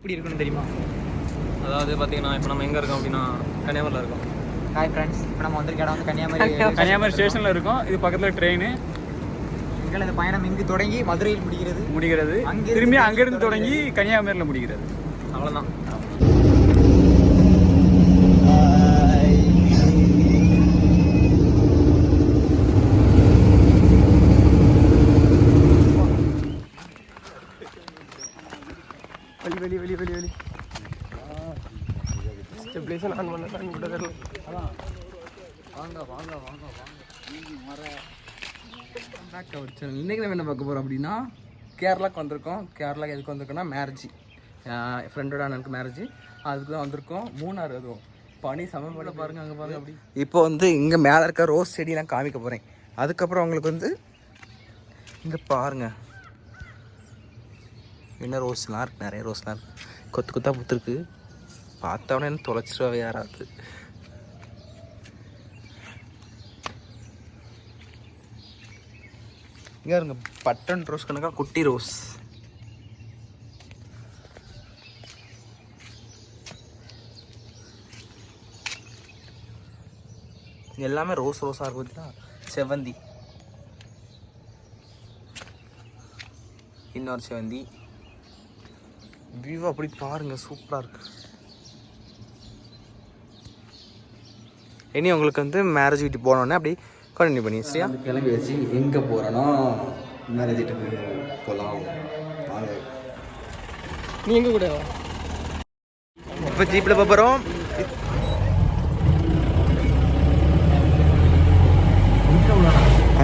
எப்படி இருக்குன்னு தெரியுமா? அதாவது பார்த்தீங்கன்னா இப்போ நம்ம எங்கே இருக்கோம் அப்படின்னா கன்னியாகுமரியில் இருக்கோம். ஹாய் ஃப்ரெண்ட்ஸ், இப்போ நம்ம வந்திருக்க இடம் வந்து கன்னியாகுமரி ஸ்டேஷனில் இருக்கோம். இது பக்கத்தில் ட்ரெயின். எங்களை இந்த பயணம் இங்கு தொடங்கி மதுரையில் முடிகிறது. திரும்பி அங்கேருந்து தொடங்கி கன்னியாகுமரியில் முடிகிறது. அவ்வளோதான். வெளி ஸ்டெபிலைசர் ஆன் பண்ணதான் கூட தெரியல. வாங்க இன்னைக்கு நம்ம என்ன பார்க்க போகிறோம் அப்படின்னா கேரளாவுக்கு வந்திருக்கோம். கேரளாவுக்கு எதுக்கு வந்திருக்கோம்னா மேரேஜ், ஃப்ரெண்டோட அண்ணனுக்கு மேரேஜ், அதுக்கு தான் வந்திருக்கோம். மூணாறு அதுவும் பனி சமப்பட பாருங்க, அங்கே பாருங்க. அப்படி இப்போ வந்து இங்கே மேலே இருக்க ரோஸ் செடியெலாம் காமிக்க போகிறேன். அதுக்கப்புறம் அவங்களுக்கு வந்து இங்கே பாருங்க என்ன ரோஸ்லாம் இருக்குது, நிறைய ரோஸ்லாம் இருக்குது, கொத்து கொத்தாக பூத்துருக்கு. பார்த்தவொடனே என்ன தொலைச்சிருவே யாராவது. இங்கே இருங்க பட்டன் ரோஸ் கணக்கா குட்டி ரோஸ். எல்லாமே ரோஸாக இருக்கும். பார்த்தீங்கன்னா செவந்தி, இன்னொரு செவந்தி. வியூ அப்படி பாருங்க, சூப்பராக இருக்கு. இனி உங்களுக்கு வந்து மேரேஜ் வீட்டுக்கு போனோடனே அப்படி கண்டினியூ பண்ணி சரியா கிளம்பி வச்சு எங்கே போகிறோன்னா மேரேஜ் வீட்டுக்கு போகலாம். நீ எங்கே கூட இப்போ ஜீப்பில் போகிறோம்.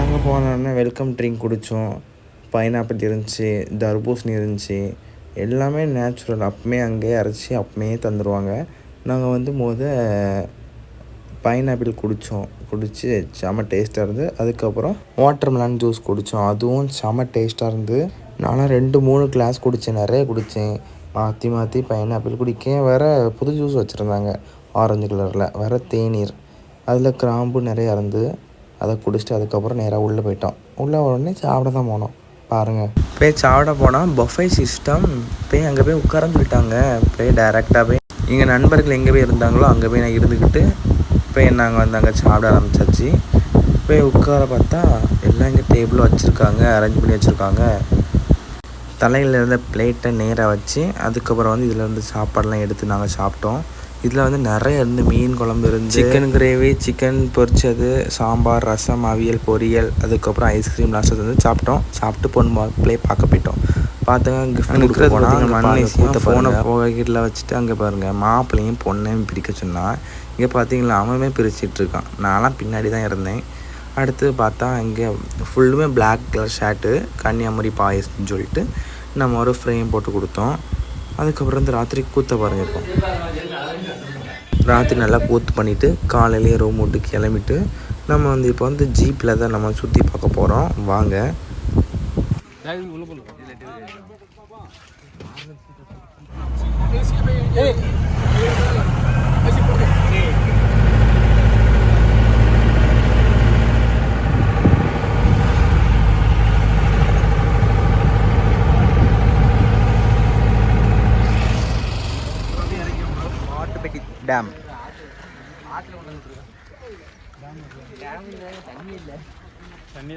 அங்கே போனோடனே வெல்கம் ட்ரிங்க் குடித்தோம். பைனாப்பிள் இருந்துச்சு, தர்பூசணி இருந்துச்சு, எல்லாமே நேச்சுரல். அப்பமே அங்கேயே அரைச்சி அப்பமே தந்துடுவாங்க. நாங்கள் வந்து பைனாப்பிள் குடித்து செம டேஸ்ட்டாக இருந்து. அதுக்கப்புறம் வாட்டர்மெலன் ஜூஸ் குடித்தோம், அதுவும் செம டேஸ்ட்டாக இருந்து. நானும் 2-3 கிளாஸ் குடித்தேன், நிறைய குடித்தேன். மாற்றி பைனாப்பிள் குடிக்கேன். வேறு புது ஜூஸ் வச்சுருந்தாங்க ஆரஞ்சு கலரில், வேறு தேநீர், அதில் கிராம்பு நிறையா இருந்து. அதை குடிச்சிட்டு அதுக்கப்புறம் நேராக உள்ளே போயிட்டோம். உள்ளே உடனே சாப்பிட தான் போனோம். பாருங்கள், போய் சாப்பிட போனால் பஃபே சிஸ்டம். போய் அங்கே போய் உட்காரன்னு சொல்லிட்டாங்க. போய் டைரெக்டாக போய் எங்கள் நண்பர்கள் எங்கே போய் இருந்தாங்களோ அங்கே போய் நான் இருந்துக்கிட்டு போய் நாங்கள் வந்து அங்கே சாப்பிட ஆரம்பிச்சாச்சு. போய் உட்கார பார்த்தா எல்லாம் இங்கே டேபிளும் வச்சுருக்காங்க, அரேஞ்ச் பண்ணி வச்சுருக்காங்க. தலையில் இருந்த பிளேட்டை நேராக வச்சு அதுக்கப்புறம் வந்து இதில் இருந்து சாப்பாடெலாம் எடுத்து நாங்கள் சாப்பிட்டோம். இதில் வந்து நிறைய இருந்து மீன் குழம்பு இருந்து, சிக்கன் கிரேவி, சிக்கன் பொரிச்சது, சாம்பார், ரசம், அவியல், பொரியல், அதுக்கப்புறம் ஐஸ்கிரீம் லாஸ்ட்டு வந்து சாப்பிட்டோம். சாப்பிட்டு பொண்ணு மாப்பிள்ளையே பார்க்க போயிட்டோம். பார்த்தாங்க கிஃப்ட் போனால் ஃபோனை போகையில் வச்சுட்டு அங்கே பாருங்கள் மாப்பிள்ளையும் பொண்ணையும் பிரிக்க சொன்னால். இங்கே பார்த்தீங்களா அவனுமே பிரிச்சுட்டு இருக்கான். நான்லாம் பின்னாடி தான் இருந்தேன். அடுத்து பார்த்தா இங்கே ஃபுல்லுமே பிளாக் கலர் ஷர்ட்டு, கன்னியாகுமரி பாயசம்னு சொல்லிட்டு நம்ம ஒரு ஃப்ரேம் போட்டு கொடுத்தோம். அதுக்கப்புறம் வந்து ராத்திரி கூத்த பாருங்கள். இப்போ ராத்திரி நல்லா கூத்து பண்ணிவிட்டு காலையிலேயே ரூம் விட்டு கிளம்பிட்டு நம்ம வந்து இப்போ வந்து ஜீப்பில் தான் நம்ம சுற்றி பார்க்க போகிறோம். வாங்க. டேம் தண்ணி இல்லை, தண்ணி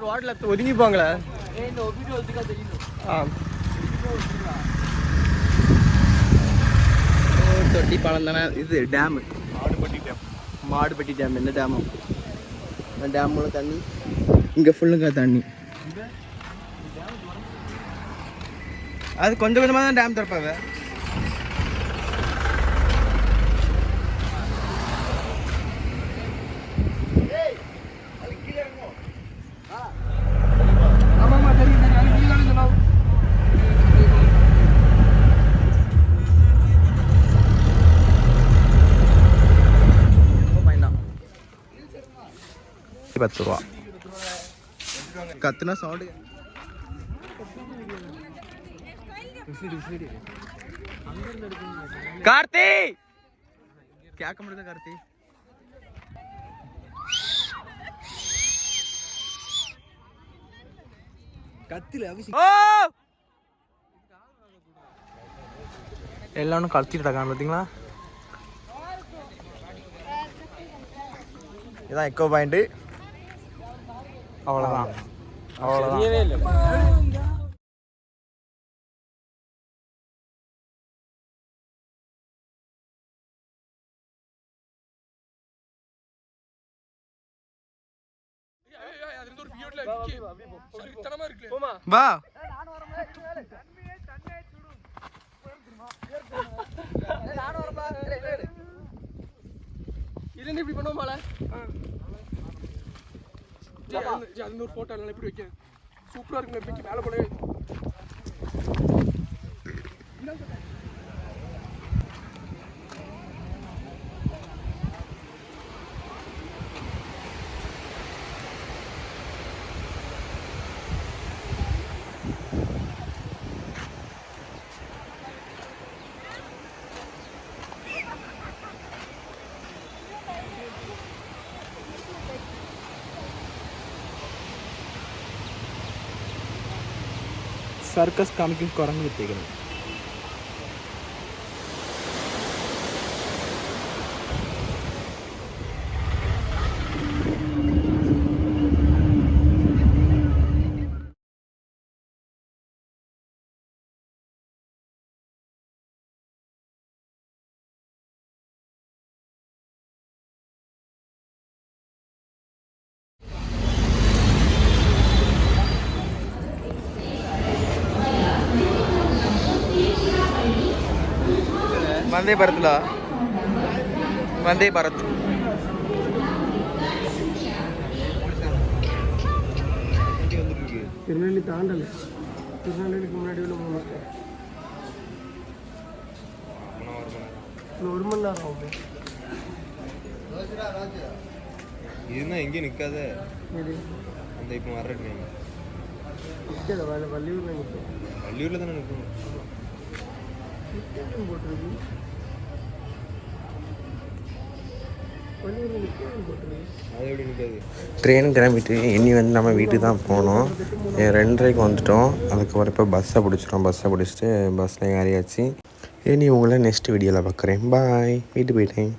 ரோட்ல ஒதுங்கிப்பாங்களே. தொட்டி பாலம் தானே இது. Dam Mattupetty dam. என்ன டேமு? டேமோட தண்ணி இங்கே ஃபுல்லுங்க தண்ணி. அது கொஞ்சம் கொஞ்சமாக தான் டேம் திறப்பாங்க. ₹10 கத்துனா சவுண்டு. கார்த்தி கேட்க முடியுதா கார்த்தி? கத்தில எல்லாரும் கத்திட்டு இருக்காங்க பார்த்தீங்களா? இதான் எக்கோ பாயிண்ட். அவ்வளோதான் வா. இப்படி பண்ணுவோமால ஒரு போட்டோ எல்லாம் எப்படி வைக்க சூப்பரா இருக்கு. எப்படி மேல போல சர்க்கஸ் காமிக்கும் குரங்கு வித்தைகள். வந்தே பாரத்ல வந்தே பாரத். திருநெல்வேலி தாண்டல, திருநெல்வேலிக்கு முன்னாடி உள்ள 1 மணி நேரம் ஆகும். இதுனா எங்கேயும் நிற்காத. அந்த இப்போ வர்ற ட்ரெயின் வள்ளியூரில் நிற்கும். வள்ளியூரில் தானே நிற்கும். ட்ரெயின் கிளம்பிட்டு இனி வந்து நம்ம வீட்டுக்கு தான் போனோம். 2:30க்கு வந்துட்டோம். அதுக்கப்புறம் இப்போ பஸ்ஸை பிடிச்சிட்டோம். பஸ்ஸை பிடிச்சிட்டு பஸ்ஸில் ஏறியாச்சு. இனி உங்களை நெக்ஸ்ட் வீடியோவில் பார்க்குறேன். பாய். வீட்டு போயிட்டேன்.